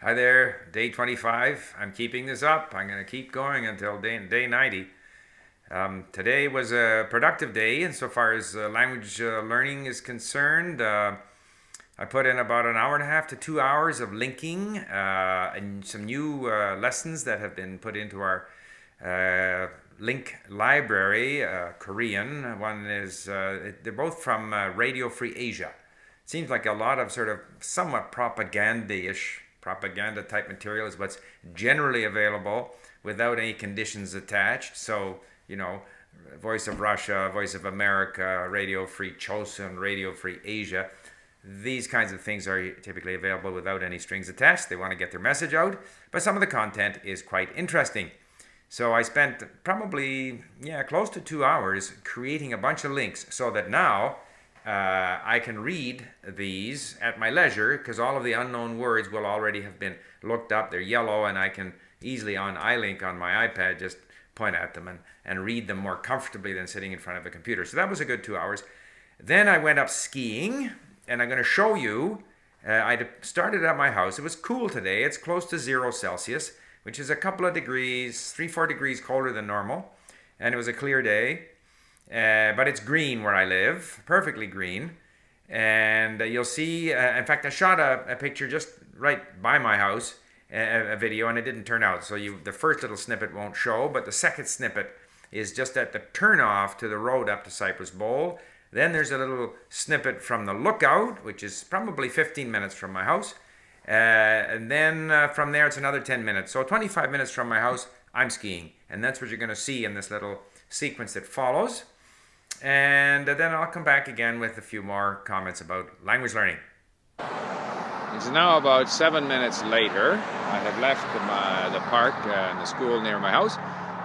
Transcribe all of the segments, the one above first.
Hi there, day 25. I'm keeping this up. I'm going to keep going until day 90. Today was a productive day insofar as language learning is concerned. I put in about an hour and a half to 2 hours of linking and some new lessons that have been put into our link library, Korean. One is, they're both from Radio Free Asia. It seems like a lot of sort of somewhat propaganda-ish, propaganda type material is what's generally available without any conditions attached. So, you know, Voice of Russia, Voice of America, Radio Free Chosun, Radio Free Asia. These kinds of things are typically available without any strings attached. They want to get their message out, but some of the content is quite interesting. So I spent probably, close to 2 hours creating a bunch of links so that now I can read these at my leisure because all of the unknown words will already have been looked up. They're yellow, and I can easily on iLink on my iPad just point at them and read them more comfortably than sitting in front of a computer. So that was a good 2 hours. Then I went up skiing, and I'm going to show you. I started at my house. It was cool today. It's close to 0 Celsius, which is a couple of degrees, 3-4 degrees colder than normal. And it was a clear day. But it's green where I live, perfectly green. And you'll see, in fact, I shot a picture just right by my house, a video, and it didn't turn out. So the first little snippet won't show, but the second snippet is just at the turnoff to the road up to Cypress Bowl. Then there's a little snippet from the lookout, which is probably 15 minutes from my house. And then from there, it's another 10 minutes. So 25 minutes from my house, I'm skiing. And that's what you're going to see in this little sequence that follows. And then I'll come back again with a few more comments about language learning. It's now about 7 minutes later. I have left the park and the school near my house,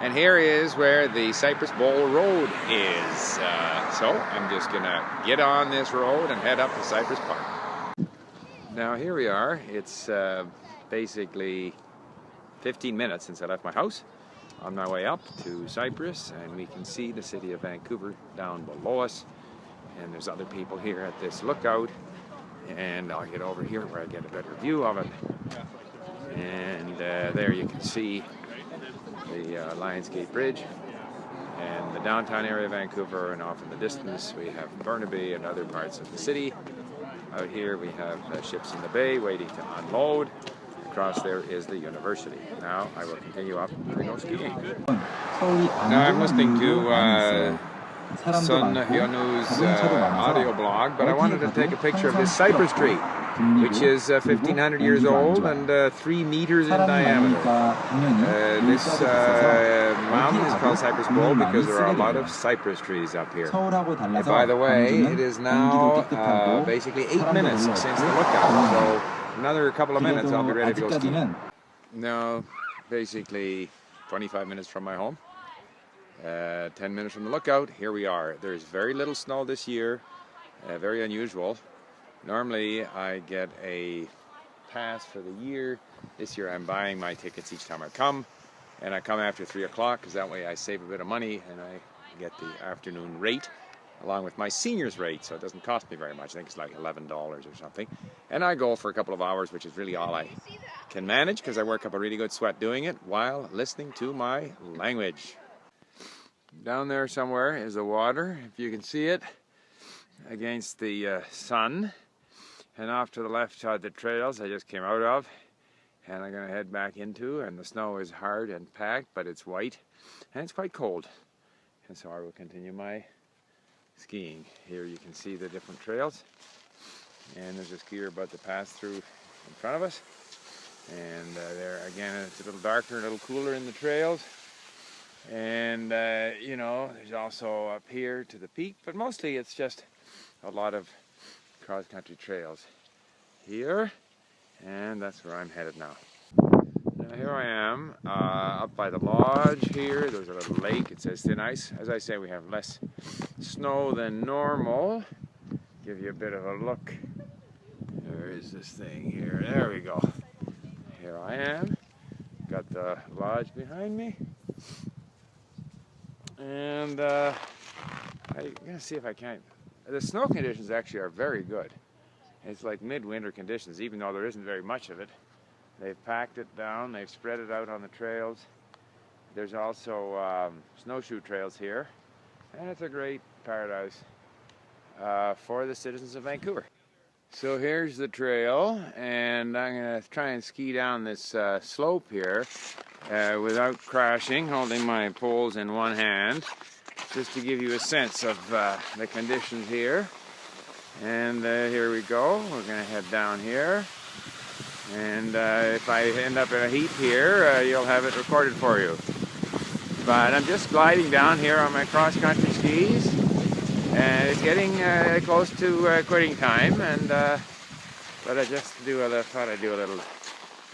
and here is where the Cypress Bowl Road is. So I'm just gonna get on this road and head up to Cypress Park. Now here we are. It's basically 15 minutes since I left my house. On my way up to Cypress, and we can see the city of Vancouver down below us, and there's other people here at this lookout, and I'll get over here where I get a better view of it. And there you can see the Lionsgate Bridge and the downtown area of Vancouver, and off in the distance we have Burnaby and other parts of the city. Out here we have ships in the bay waiting to unload. Across there is the university. Now I will continue up and go skiing. Now I'm listening to Sun Hyunwoo's audio blog, but I wanted to take a picture of this cypress tree, which is 1,500 years old and 3 meters in diameter. This mountain is called Cypress Bowl because there are a lot of cypress trees up here. And by the way, it is now basically 8 minutes since the lookout, so another couple of minutes I'll be ready to go skiing. Now, basically 25 minutes from my home, 10 minutes from the lookout, here we are. There's very little snow this year, very unusual. Normally I get a pass for the year. This year I'm buying my tickets each time I come, and I come after 3 o'clock because that way I save a bit of money and I get the afternoon rate along with my senior's rate, so it doesn't cost me very much. I think it's like $11 or something. And I go for a couple of hours, which is really all I can manage because I work up a really good sweat doing it while listening to my language. Down there somewhere is the water, if you can see it, against the sun. And off to the left are the trails I just came out of, and I'm going to head back into, and the snow is hard and packed, but it's white, and it's quite cold. And so I will continue my skiing. Here you can see the different trails, and there's a skier about to pass through in front of us, and there again it's a little darker, a little cooler in the trails, and you know, there's also up here to the peak, but mostly it's just a lot of cross-country trails here, and that's where I'm headed now. Now here I am up by the lodge here. There's a little lake. It says thin ice. As I say, we have less snow than normal. Give you a bit of a look. There is this thing here. There we go. Here I am. Got the lodge behind me. And I'm going to see if I can. The snow conditions actually are very good. It's like midwinter conditions, even though there isn't very much of it. They've packed it down. They've spread it out on the trails. There's also snowshoe trails here, and it's a great paradise for the citizens of Vancouver. So here's the trail, and I'm going to try and ski down this slope here without crashing, holding my poles in one hand, just to give you a sense of the conditions here. And here we go. We're going to head down here. And if I end up in a heap here, you'll have it recorded for you. But I'm just gliding down here on my cross-country skis, and it's getting close to quitting time. And but I just thought I'd do a little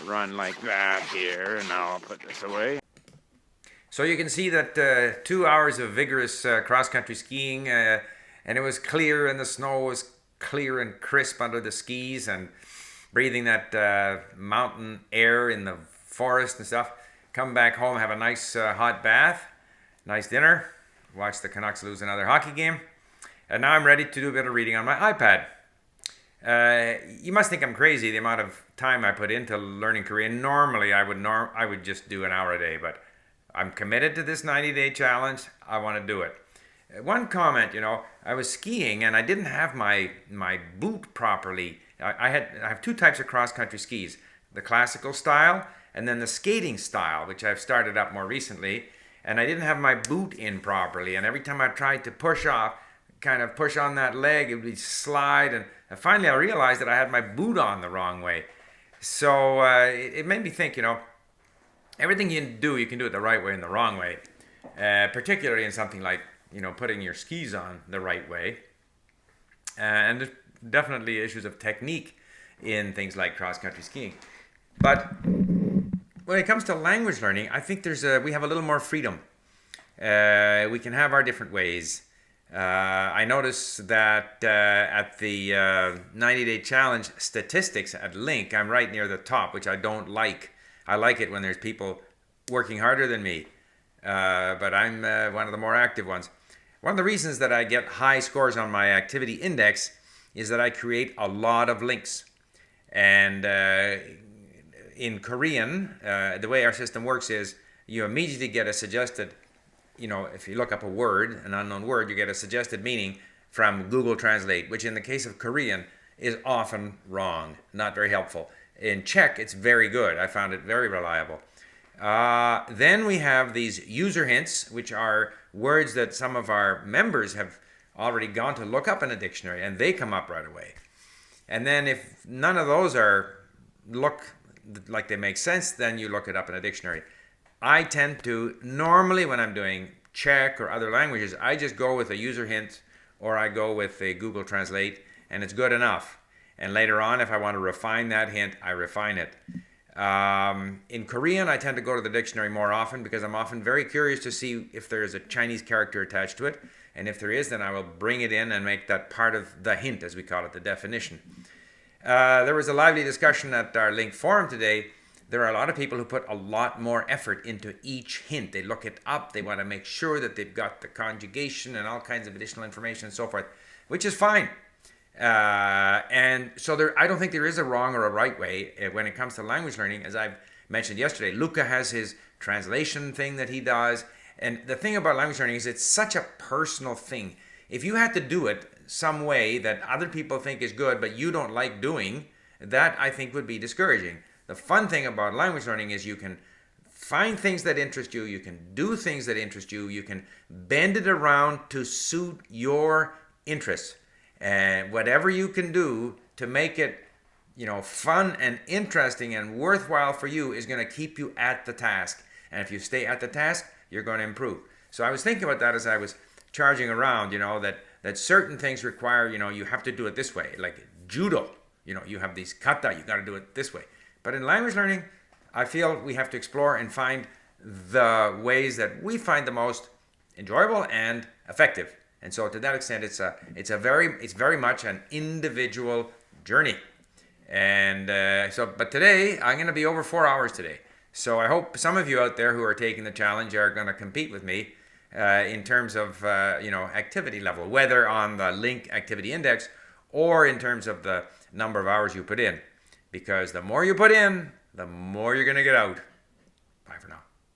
run like that here, and now I'll put this away. So you can see that 2 hours of vigorous cross-country skiing, and it was clear, and the snow was clear and crisp under the skis, and breathing that mountain air in the forest and stuff. Come back home, have a nice hot bath, nice dinner, watch the Canucks lose another hockey game, and now I'm ready to do a bit of reading on my iPad. You must think I'm crazy, the amount of time I put into learning Korean. Normally I would just do an hour a day, but I'm committed to this 90-day challenge. I want to do it. One comment, I was skiing and I didn't have my boot properly. I have two types of cross-country skis, the classical style and then the skating style, which I've started up more recently, and I didn't have my boot in properly, and every time I tried to push on that leg, it would slide, and finally I realized that I had my boot on the wrong way. So it made me think, everything you do, you can do it the right way and the wrong way, particularly in something like, putting your skis on the right way. And there's definitely issues of technique in things like cross-country skiing. But when it comes to language learning, I think we have a little more freedom. We can have our different ways. I notice that at the 90-day challenge statistics at Link, I'm right near the top, which I don't like. I like it when there's people working harder than me, but I'm one of the more active ones. One of the reasons that I get high scores on my activity index is that I create a lot of links. And in Korean, the way our system works is you immediately get a suggested, if you look up a word, an unknown word, you get a suggested meaning from Google Translate, which in the case of Korean is often wrong, not very helpful. In Czech, it's very good. I found it very reliable. Then we have these user hints, which are words that some of our members have already gone to look up in a dictionary, and they come up right away. And then if none of those look like they make sense, then you look it up in a dictionary. I tend to, normally when I'm doing Czech or other languages, I just go with a user hint, or I go with a Google Translate, and it's good enough. And later on, if I want to refine that hint, I refine it. In Korean, I tend to go to the dictionary more often because I'm often very curious to see if there is a Chinese character attached to it. And if there is, then I will bring it in and make that part of the hint, as we call it, the definition. There was a lively discussion at our Link forum today. There are a lot of people who put a lot more effort into each hint. They look it up. They want to make sure that they've got the conjugation and all kinds of additional information and so forth, which is fine. And so I don't think there is a wrong or a right way when it comes to language learning. As I've mentioned yesterday, Luca has his translation thing that he does. And the thing about language learning is it's such a personal thing. If you had to do it some way that other people think is good, but you don't like doing, that I think would be discouraging. The fun thing about language learning is you can find things that interest you, you can do things that interest you, you can bend it around to suit your interests. And whatever you can do to make it, fun and interesting and worthwhile for you is going to keep you at the task. And if you stay at the task, you're going to improve. So I was thinking about that as I was charging around, that certain things require, you have to do it this way. Like judo, you have these kata, you got to do it this way. But in language learning, I feel we have to explore and find the ways that we find the most enjoyable and effective. And so to that extent, it's very much an individual journey. And but today, I'm going to be over 4 hours today. So I hope some of you out there who are taking the challenge are going to compete with me in terms of, activity level, whether on the Link Activity Index or in terms of the number of hours you put in. Because the more you put in, the more you're going to get out.